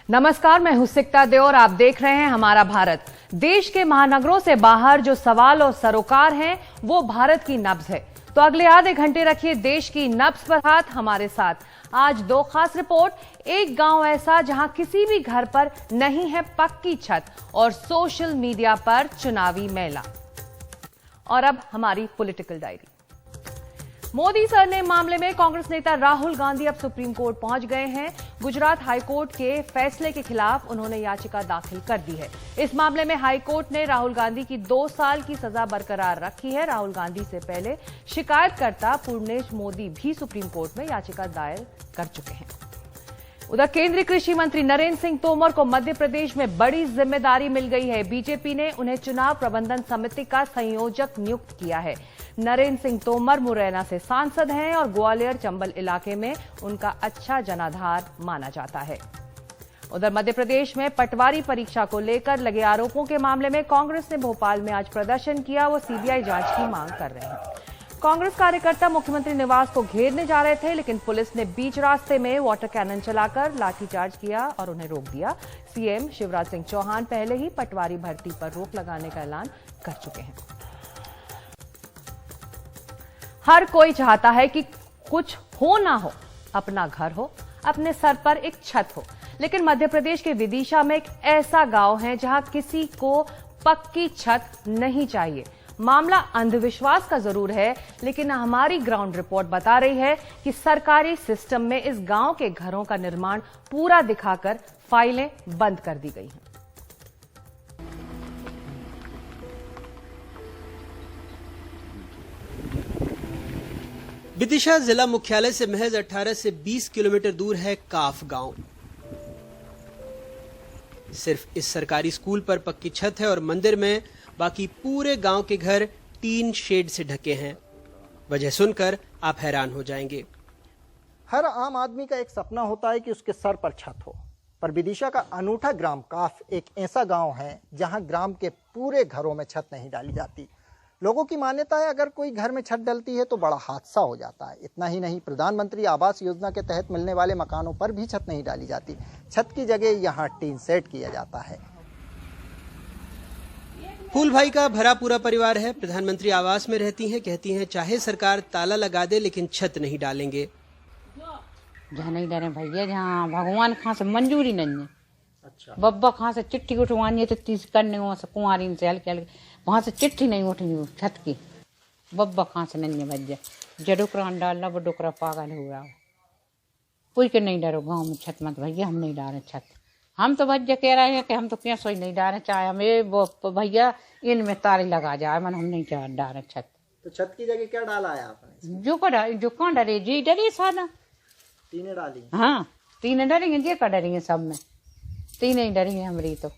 नमस्कार, मैं हूं सिकता दे और आप देख रहे हैं हमारा भारत। देश के महानगरों से बाहर जो सवाल और सरोकार हैं वो भारत की नब्ज है। तो अगले आधे घंटे रखिए देश की नब्ज पर हाथ हमारे साथ। आज दो खास रिपोर्ट। एक गांव ऐसा जहां किसी भी घर पर नहीं है पक्की छत और सोशल मीडिया पर चुनावी मेला। और अब हमारी पॉलिटिकल डायरी। मोदी सरनेम मामले में कांग्रेस नेता राहुल गांधी अब सुप्रीम कोर्ट पहुंच गए हैं। गुजरात हाईकोर्ट के फैसले के खिलाफ उन्होंने याचिका दाखिल कर दी है। इस मामले में हाईकोर्ट ने राहुल गांधी की 2 साल की सजा बरकरार रखी है। राहुल गांधी से पहले शिकायतकर्ता पूर्णेश मोदी भी सुप्रीम कोर्ट में याचिका दायर कर चुके हैं। उधर केंद्रीय कृषि मंत्री नरेंद्र सिंह तोमर को मध्य प्रदेश में बड़ी जिम्मेदारी मिल गई है। बीजेपी ने उन्हें चुनाव प्रबंधन समिति का संयोजक नियुक्त किया है। नरेंद्र सिंह तोमर मुरैना से सांसद हैं और ग्वालियर चंबल इलाके में उनका अच्छा जनाधार माना जाता है। उधर मध्य प्रदेश में पटवारी परीक्षा को लेकर लगे आरोपों के मामले में कांग्रेस ने भोपाल में आज प्रदर्शन किया। वो सीबीआई जांच की मांग कर रहे हैं। कांग्रेस कार्यकर्ता मुख्यमंत्री निवास को घेरने जा रहे थे, लेकिन पुलिस ने बीच रास्ते में वाटर कैनन चलाकर लाठीचार्ज किया और उन्हें रोक दिया। सीएम शिवराज सिंह चौहान पहले ही पटवारी भर्ती पर रोक लगाने का ऐलान कर चुके हैं। हर कोई चाहता है कि कुछ हो ना हो, अपना घर हो, अपने सर पर एक छत हो, लेकिन मध्य प्रदेश के विदिशा में एक ऐसा गांव है जहां किसी को पक्की छत नहीं चाहिए। मामला अंधविश्वास का जरूर है, लेकिन हमारी ग्राउंड रिपोर्ट बता रही है कि सरकारी सिस्टम में इस गांव के घरों का निर्माण पूरा दिखाकर फाइलें बंद कर दी गई हैं। विदिशा जिला मुख्यालय से महज 18 से 20 किलोमीटर दूर है काफ गांव। सिर्फ इस सरकारी स्कूल पर पक्की छत है और मंदिर में बाकी पूरे गांव के घर टीन शेड से ढके हैं। वजह सुनकर आप हैरान हो जाएंगे। हर आम आदमी का एक सपना होता है कि उसके सर पर छत हो, पर विदिशा का अनूठा ग्राम काफ एक ऐसा गांव है जहां ग्राम के पूरे घरों में छत नहीं डाली जाती। लोगों की मान्यता है अगर कोई घर में छत डलती है तो बड़ा हादसा हो जाता है। इतना ही नहीं, प्रधानमंत्री आवास योजना के तहत मिलने वाले मकानों पर भी छत नहीं डाली जाती। छत की जगह यहाँ टीन सेट किया जाता है। फूल भाई का भरा पूरा परिवार है। प्रधानमंत्री आवास में रहती हैं। कहती हैं चाहे सरकार ताला लगा दे लेकिन छत नहीं डालेंगे। जहाँ नहीं डरे भैया, जहाँ भगवान खां से मंजूरी नहीं है। अच्छा। बब्बा खां से चिट्ठी उठवानी है तो करने वहाँ से कुंवारी से हल्के हल्के वहाँ से चिट्ठी नहीं उठी छत की। बब्बा खां से नहीं है भैया। जडुकरा डालना वो डुकरा पागल हुआ। कोई के नहीं डरो गाँव में छत मत भैया, हम नहीं डाले छत। हम तो भैया कह रहे हैं कि हम तो क्या सोई नहीं डाले, चाहे हमें भैया इनमें तारे लगा जाए, मन हम नहीं डाले छत। तो छत की जगह क्या डाला है आपने? जो कौन डरे जी, डरिए सारा टीने डाली। हाँ, तीन डरेंगे जी, का डरेंगे सब में, तीन ही डरेंगे हमारी। तो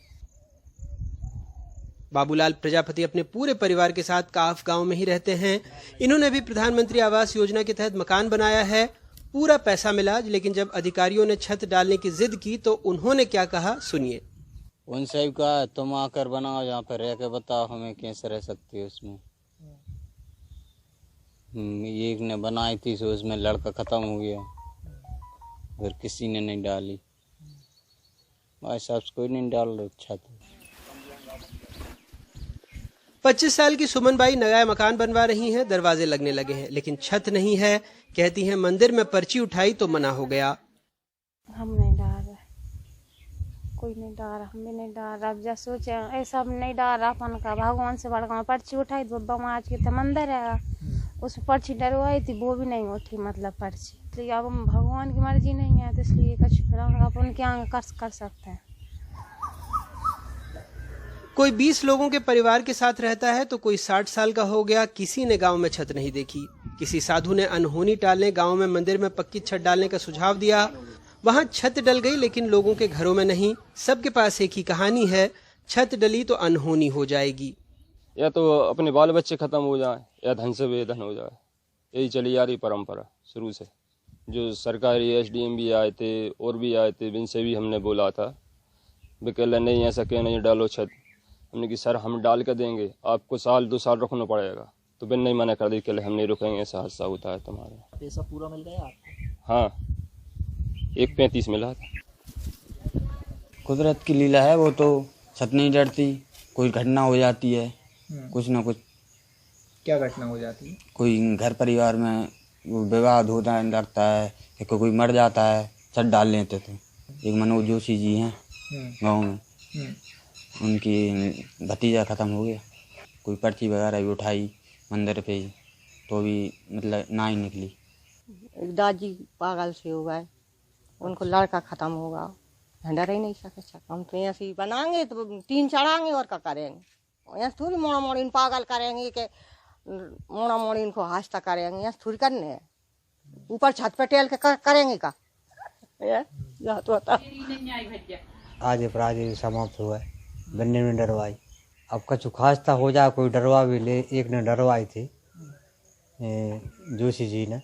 बाबूलाल प्रजापति अपने पूरे परिवार के साथ काफ गांव में ही रहते हैं। इन्होंने भी प्रधानमंत्री आवास योजना के तहत मकान बनाया है। पूरा पैसा मिला, लेकिन जब अधिकारियों ने छत डालने की जिद की तो उन्होंने क्या कहा सुनिए। उनसे कहा तुम आकर बनाओ, यहाँ पर रह के बताओ हमें कैसे रह सकती है उसमें। एक ने बनाई थी सो उसमें लड़का खत्म हो गया, फिर किसी ने नहीं डाली। भाई साहब कोई नहीं डाल रहा छत। 25 साल की सुमन बाई नया मकान बनवा रही हैं। दरवाजे लगने लगे हैं लेकिन छत नहीं है। कहती हैं मंदिर में पर्ची उठाई तो मना हो गया। हम नहीं डाल रहे, कोई नहीं डाल रहा, हमें नहीं डाल रहा। अब जब सोचे ऐसा नहीं डाल रहा अपन का, भगवान से बड़का पर्ची उठाई तो बब्बा महाराज के मंदिर है, उस पर्ची डरवाई थी, वो भी नहीं उठी मतलब पर्ची। इसलिए अब भगवान की मर्जी नहीं है तो इसलिए कुछ अपन क्या कर सकते हैं। कोई 20 लोगों के परिवार के साथ रहता है तो कोई 60 साल का हो गया। किसी ने गांव में छत नहीं देखी। किसी साधु ने अनहोनी टालने गांव में मंदिर में पक्की छत डालने का सुझाव दिया। वहां छत डल गई लेकिन लोगों के घरों में नहीं। सबके पास एक ही कहानी है, छत डली तो अनहोनी हो जाएगी। या तो अपने बाल बच्चे खत्म हो जाए या धन से बेधन हो जाए। यही चली आ रही परंपरा शुरू से। जो सरकारी एसडीएम भी आए थे और भी आए थे, इनसे भी हमने बोला था, वे कह नहीं ऐसा क्या नहीं डालो छत। हमने कि सर हम डाल कर देंगे, आपको 1-2 साल रुकना पड़ेगा। तो बिन नहीं मना कर दी, हम नहीं रुकेंगे, ऐसा हादसा होता है तुम्हारा। पैसा पूरा मिल गया आपको? हाँ, 1.35 मिला था। कुदरत की लीला है वो, तो छत नहीं डरती, कोई घटना हो जाती है, कुछ ना कुछ। क्या घटना हो जाती है? कोई घर परिवार में विवाद होता है, डरता है, कि कोई मर जाता है, छत डाल लेते थे। एक मनोज जोशी जी हैं गांव में, उनकी भतीजा ख़त्म हो गया, कोई पर्ची वगैरह भी उठाई मंदिर पे ही, तो भी मतलब ना ही निकली। एक दादी पागल से हो गए, उनको लड़का ख़त्म होगा, डर ही नहीं सके। हम तो ऐसे ही बनाएंगे तो 3 चढ़ाएंगे और क्या करेंगे? यहाँ थोड़ी मोड़ा मोड़ी इन पागल करेंगे कि मोड़ा मोड़ी इनको हास्ता करेंगे, यहाँ थोड़ी करने हैं। ऊपर छत पे टेल के करेंगे का? तो आज अपराध समाप्त हुआ है, बनने में डरवाई। अब कछु खास्ता हो जाए, कोई डरवा भी ले। एक ने डरवाई थी जोशी जी ने,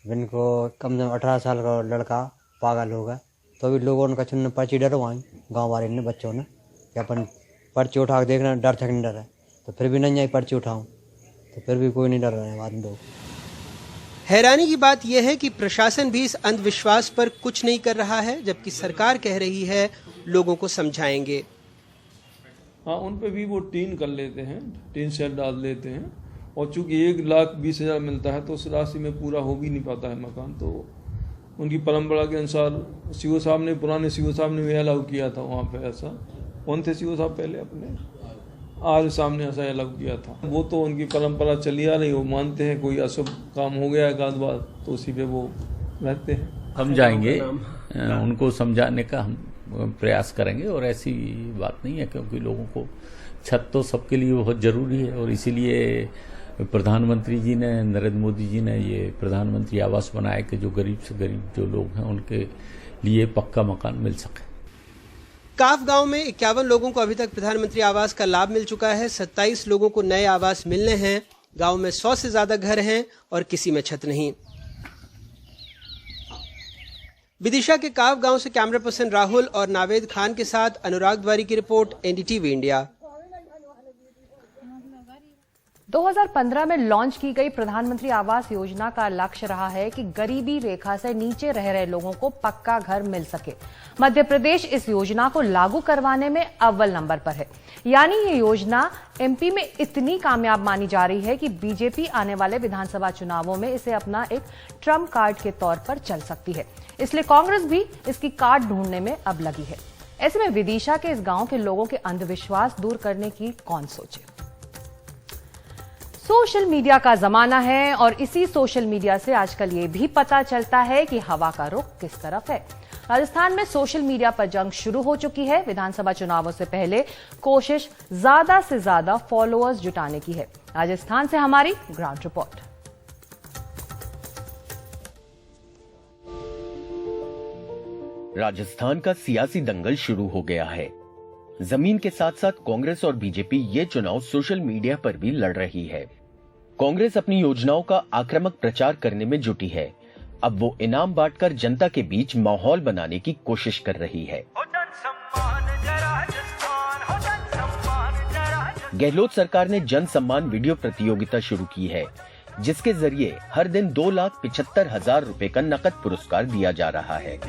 जिनको कम से कम 18 साल का लड़का पागल हो गया, तो अभी लोगों ने कछु ने पर्ची डरवाई, गांव वाले ने, बच्चों ने, कि अपन पर्ची उठा के देखना, डर तक नहीं डर है। तो फिर भी नहीं आई पर्ची उठाऊं, तो फिर भी कोई नहीं डर रहे हैं आदमी लोग। हैरानी की बात यह है कि प्रशासन भी इस अंधविश्वास पर कुछ नहीं कर रहा है, जबकि सरकार कह रही है लोगों को समझाएंगे। हाँ, उन पे भी वो टीन कर लेते हैं, टीन शेड डाल देते हैं, और चूंकि 1,20,000 मिलता है तो उस राशि में पूरा हो भी नहीं पाता है मकान। तो उनकी परंपरा के अनुसार सीओ साहब ने, पुराने सीओ साहब ने भी अलाउ किया था वहाँ पे ऐसा। कौन थे सीओ साहब पहले? अपने आज सामने ऐसा अलाउ किया था। वो तो उनकी परंपरा चली आ रही, वो मानते हैं कोई अशुभ काम हो गया एक आध बार तो उसी पे वो रहते हैं। हम जाएंगे, उनको समझाने का हम प्रयास करेंगे, और ऐसी बात नहीं है, क्योंकि लोगों को छत तो सबके लिए बहुत ज़रूरी है, और इसीलिए प्रधानमंत्री जी ने, नरेंद्र मोदी जी ने ये प्रधानमंत्री आवास बनाया कि जो गरीब से गरीब जो लोग हैं उनके लिए पक्का मकान मिल सके। काफ गांव में 51 लोगों को अभी तक प्रधानमंत्री आवास का लाभ मिल चुका है। 27 लोगों को नए आवास मिलने हैं। गांव में 100 से ज्यादा घर हैं और किसी में छत नहीं। विदिशा के काफ गांव से कैमरा पर्सन राहुल और नावेद खान के साथ अनुराग द्वारी की रिपोर्ट, एनडीटीवी इंडिया। 2015 में लॉन्च की गई प्रधानमंत्री आवास योजना का लक्ष्य रहा है कि गरीबी रेखा से नीचे रह रहे लोगों को पक्का घर मिल सके। मध्य प्रदेश इस योजना को लागू करवाने में अव्वल नंबर पर है। यानी ये योजना एमपी में इतनी कामयाब मानी जा रही है कि बीजेपी आने वाले विधानसभा चुनावों में इसे अपना एक ट्रम्प कार्ड के तौर पर चल सकती है। इसलिए कांग्रेस भी इसकी कार्ड ढूंढने में अब लगी है। ऐसे में विदिशा के इस गांव के लोगों के अंधविश्वास दूर करने की कौन सोचे। सोशल मीडिया का जमाना है और इसी सोशल मीडिया से आजकल ये भी पता चलता है कि हवा का रुख किस तरफ है। राजस्थान में सोशल मीडिया पर जंग शुरू हो चुकी है। विधानसभा चुनावों से पहले कोशिश ज्यादा से ज्यादा फॉलोअर्स जुटाने की है। राजस्थान से हमारी ग्राउंड रिपोर्ट। राजस्थान का सियासी दंगल शुरू हो गया है। जमीन के साथ साथ कांग्रेस और बीजेपी ये चुनाव सोशल मीडिया पर भी लड़ रही है। कांग्रेस अपनी योजनाओं का आक्रामक प्रचार करने में जुटी है। अब वो इनाम बांटकर जनता के बीच माहौल बनाने की कोशिश कर रही है। गहलोत सरकार ने जन सम्मान वीडियो प्रतियोगिता शुरू की है, जिसके जरिए हर दिन 2,75,000 रुपए का नकद पुरस्कार दिया जा रहा है।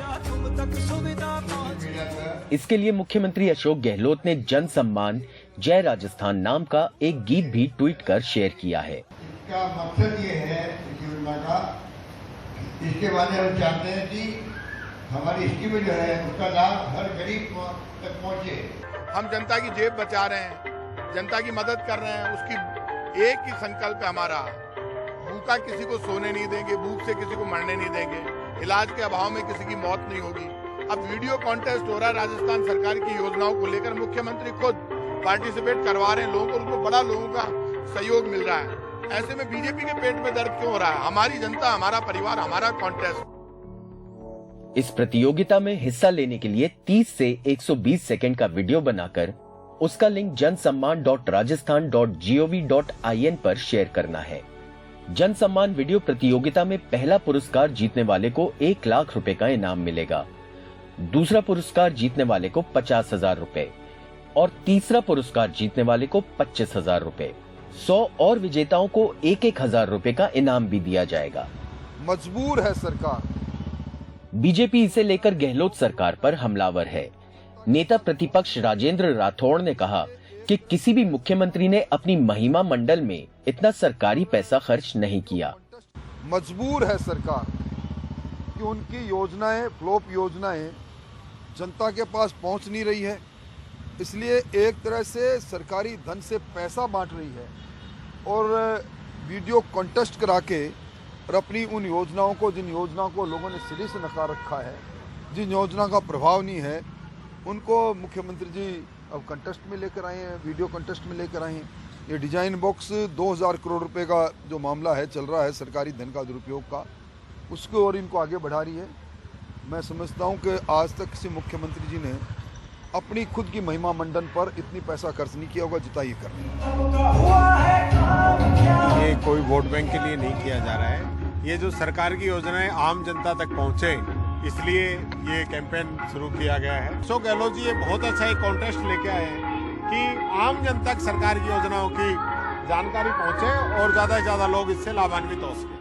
इसके लिए मुख्यमंत्री अशोक गहलोत ने जन सम्मान जय राजस्थान नाम का एक गीत भी ट्वीट कर शेयर किया है। इसका मकसद ये है इस योजना का, इसके बारे में हम चाहते हैं कि हमारी स्कीम जो है उसका लाभ हर गरीब तक पहुंचे। हम जनता की जेब बचा रहे हैं, जनता की मदद कर रहे हैं। उसकी एक ही संकल्प है हमारा, भूखा किसी को सोने नहीं देंगे, भूख से किसी को मरने नहीं देंगे, इलाज के अभाव में किसी की मौत नहीं होगी। अब वीडियो कॉन्टेस्ट हो रहा है राजस्थान सरकार की योजनाओं को लेकर, मुख्यमंत्री खुद पार्टिसिपेट करवा रहे हैं लोगों को, उसमें बड़ा लोगों का सहयोग मिल रहा है। ऐसे में बीजेपी के पेट में दर्द क्यों हो रहा है? हमारी जनता, हमारा परिवार, हमारा कॉन्टेस्ट। इस प्रतियोगिता में हिस्सा लेने के लिए 30 से 120 सेकंड का वीडियो बनाकर उसका लिंक jansamman.rajasthan.gov.in पर शेयर करना है। जन सम्मान वीडियो प्रतियोगिता में पहला पुरस्कार जीतने वाले को 1 लाख रुपए का इनाम मिलेगा, दूसरा पुरस्कार जीतने वाले को 50,000 रुपए और तीसरा पुरस्कार जीतने वाले को 25,000 रुपए। 100 और विजेताओं को 1,000 रुपए का इनाम भी दिया जाएगा। मजबूर है सरकार। बीजेपी इसे लेकर गहलोत सरकार पर हमलावर है। नेता प्रतिपक्ष राजेंद्र राठौड़ ने कहा कि किसी भी मुख्यमंत्री ने अपनी महिमा मंडल में इतना सरकारी पैसा खर्च नहीं किया। मजबूर है सरकार कि उनकी योजनाएं, फ्लॉप योजनाएं जनता के पास पहुंच नहीं रही है, इसलिए एक तरह से सरकारी धन से पैसा बांट रही है और वीडियो कॉन्टेस्ट करा के और अपनी उन योजनाओं को, जिन योजनाओं को लोगों ने सिरे से नकार रखा है, जिन योजना का प्रभाव नहीं है, उनको मुख्यमंत्री जी अब कंटेस्ट में लेकर आए हैं, वीडियो कंटेस्ट में लेकर आए हैं। ये डिजाइन बॉक्स 2000 करोड़ रुपए का जो मामला है चल रहा है सरकारी धन का दुरुपयोग का, उसको और इनको आगे बढ़ा रही है। मैं समझता हूँ कि आज तक किसी मुख्यमंत्री जी ने अपनी खुद की महिमा मंडन पर इतनी पैसा खर्च नहीं किया होगा जितना ये कर रहे हैं। ये कोई वोट बैंक के लिए नहीं किया जा रहा है, ये जो सरकार की योजनाएं आम जनता तक पहुंचे इसलिए ये कैंपेन शुरू किया गया है। अशोक गहलोत जी ये बहुत अच्छा एक कॉन्टेस्ट लेके आए हैं कि आम जनता तक सरकार की योजनाओं की जानकारी पहुंचे और ज्यादा से ज्यादा लोग इससे लाभान्वित हो सके।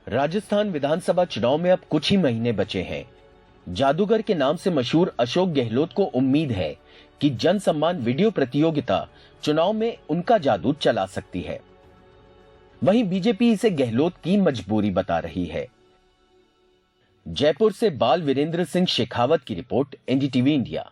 राजस्थान विधानसभा चुनाव में अब कुछ ही महीने बचे हैं। जादूगर के नाम से मशहूर अशोक गहलोत को उम्मीद है कि जन सम्मान वीडियो प्रतियोगिता चुनाव में उनका जादू चला सकती है। वहीं बीजेपी इसे गहलोत की मजबूरी बता रही है। जयपुर से बाल वीरेंद्र सिंह शेखावत की रिपोर्ट, एनडीटीवी इंडिया।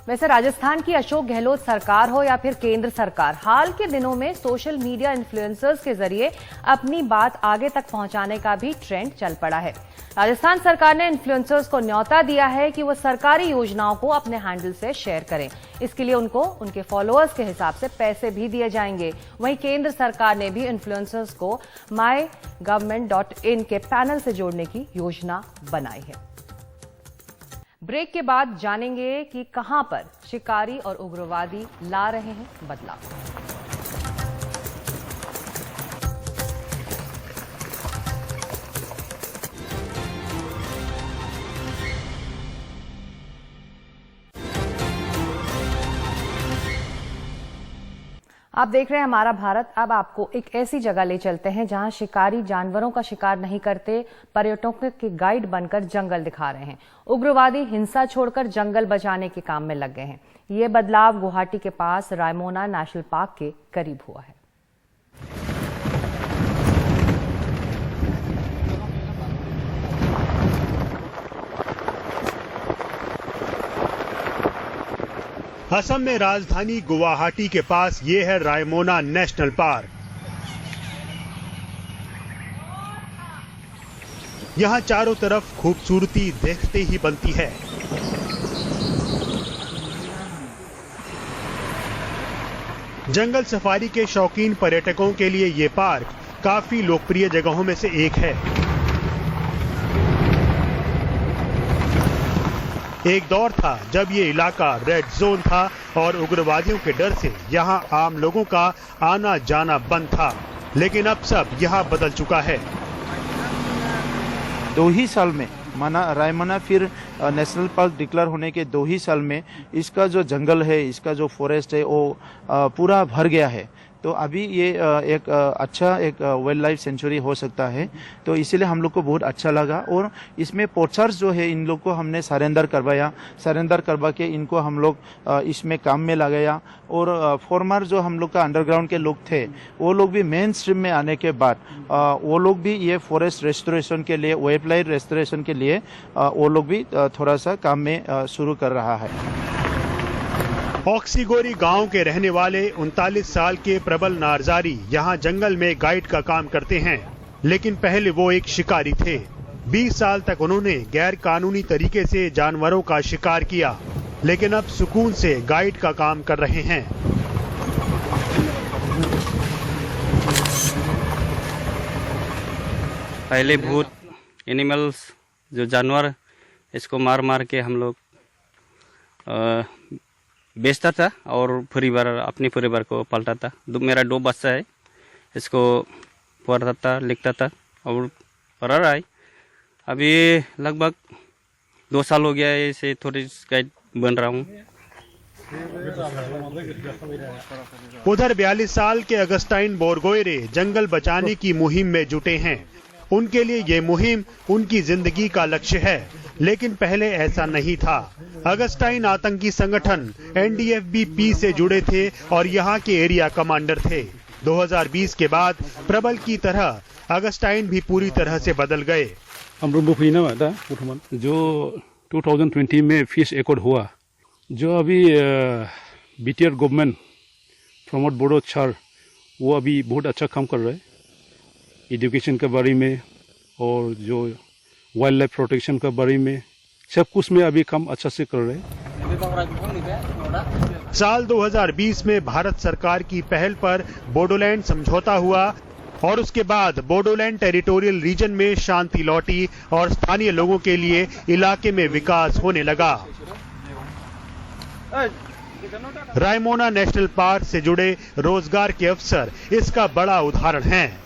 वैसे राजस्थान की अशोक गहलोत सरकार हो या फिर केंद्र सरकार, हाल के दिनों में सोशल मीडिया इन्फ्लुएंसर्स के जरिए अपनी बात आगे तक पहुंचाने का भी ट्रेंड चल पड़ा है। राजस्थान सरकार ने इन्फ्लुएंसर्स को न्योता दिया है कि वो सरकारी योजनाओं को अपने हैंडल से शेयर करें। इसके लिए उनको उनके फॉलोअर्स के हिसाब से पैसे भी दिए जाएंगे। वहीं केंद्र सरकार ने भी इन्फ्लुएंसर्स को mygovernment.in के पैनल से जोड़ने की योजना बनाई है। ब्रेक के बाद जानेंगे कि कहां पर शिकारी और उग्रवादी ला रहे हैं बदलाव। आप देख रहे हैं हमारा भारत। अब आपको एक ऐसी जगह ले चलते हैं जहां शिकारी जानवरों का शिकार नहीं करते, पर्यटकों के गाइड बनकर जंगल दिखा रहे हैं। उग्रवादी हिंसा छोड़कर जंगल बचाने के काम में लग गए हैं। ये बदलाव गुवाहाटी के पास रायमोना नेशनल पार्क के करीब हुआ है। असम में राजधानी गुवाहाटी के पास ये है रायमोना नेशनल पार्क। यहाँ चारों तरफ खूबसूरती देखते ही बनती है। जंगल सफारी के शौकीन पर्यटकों के लिए ये पार्क काफी लोकप्रिय जगहों में से एक है। एक दौर था जब ये इलाका रेड जोन था और उग्रवादियों के डर से यहाँ आम लोगों का आना जाना बंद था, लेकिन अब सब यहाँ बदल चुका है। 2 ही साल में माना रायमोना फिर नेशनल पार्क डिक्लेयर होने के 2 ही साल में इसका जो जंगल है, इसका जो फॉरेस्ट है वो पूरा भर गया है। तो अभी ये एक अच्छा एक वाइल्ड लाइफ सेंचुरी हो सकता है, तो इसीलिए हम लोग को बहुत अच्छा लगा। और इसमें पोचर्स जो है इन लोग को हमने सरेंडर करवाया, सरेंडर करवा के इनको हम लोग इसमें काम में लगाया। और फॉर्मर जो हम लोग का अंडरग्राउंड के लोग थे वो लोग भी मेन स्ट्रीम में आने के बाद वो लोग भी ये फॉरेस्ट रेस्टोरेशन के लिए, वाइल्ड लाइफ रेस्टोरेशन के लिए वो लोग भी थोड़ा सा काम में शुरू कर रहा है। ऑक्सीगोरी गांव के रहने वाले 39 साल के प्रबल नारजारी यहाँ जंगल में गाइड का काम करते हैं, लेकिन पहले वो एक शिकारी थे। 20 साल तक उन्होंने गैर कानूनी तरीके से जानवरों का शिकार किया, लेकिन अब सुकून से गाइड का काम कर रहे हैं। पहले भूत एनिमल्स जो जानवर, इसको मार मार के हम लोग बेचता था और परिवार, अपने परिवार को पालता था। मेरा 2 बच्चा है, इसको पढ़ता था, लिखता था और पढ़ रहा है। अभी लगभग 2 साल हो गया है, इसे थोड़ी गाइड बन रहा हूँ। उधर 42 साल के अगस्टाइन बोरगोयरे जंगल बचाने की मुहिम में जुटे हैं। उनके लिए ये मुहिम उनकी जिंदगी का लक्ष्य है, लेकिन पहले ऐसा नहीं था। अगस्टाइन आतंकी संगठन NDFB-P से जुड़े थे और यहाँ के एरिया कमांडर थे। 2020 के बाद प्रबल की तरह अगस्टाइन भी पूरी तरह से बदल गए। जो 2020 में पीस एकॉर्ड हुआ, जो अभी BTR government Pramod Bodo sir वो अभी बहुत अच्छा काम कर रहे हैं एजुकेशन के बारे में और जो वाइल्ड लाइफ प्रोटेक्शन के बारे में, सब कुछ में अभी काम अच्छा से कर रहे हैं। साल 2020 में भारत सरकार की पहल पर बोडोलैंड समझौता हुआ और उसके बाद बोडोलैंड टेरिटोरियल रीजन में शांति लौटी और स्थानीय लोगों के लिए इलाके में विकास होने लगा। रायमोना नेशनल पार्क से जुड़े रोजगार के अवसर इसका बड़ा उदाहरण हैं।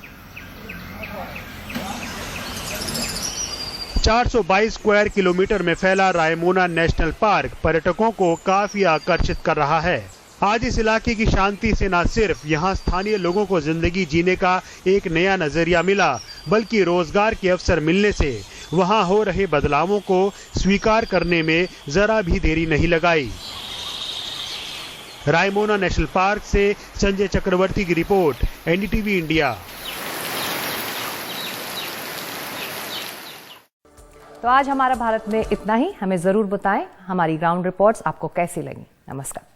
422 स्क्वायर किलोमीटर में फैला रायमोना नेशनल पार्क पर्यटकों को काफी आकर्षित कर रहा है। आज इस इलाके की शांति से न सिर्फ यहाँ स्थानीय लोगों को जिंदगी जीने का एक नया नजरिया मिला, बल्कि रोजगार के अवसर मिलने से वहाँ हो रहे बदलावों को स्वीकार करने में जरा भी देरी नहीं लगाई। रायमोना नेशनल पार्क से संजय चक्रवर्ती की रिपोर्ट, NDTV इंडिया। तो आज हमारा भारत में इतना ही। हमें जरूर बताएं हमारी ग्राउंड रिपोर्ट्स आपको कैसी लगी। नमस्कार।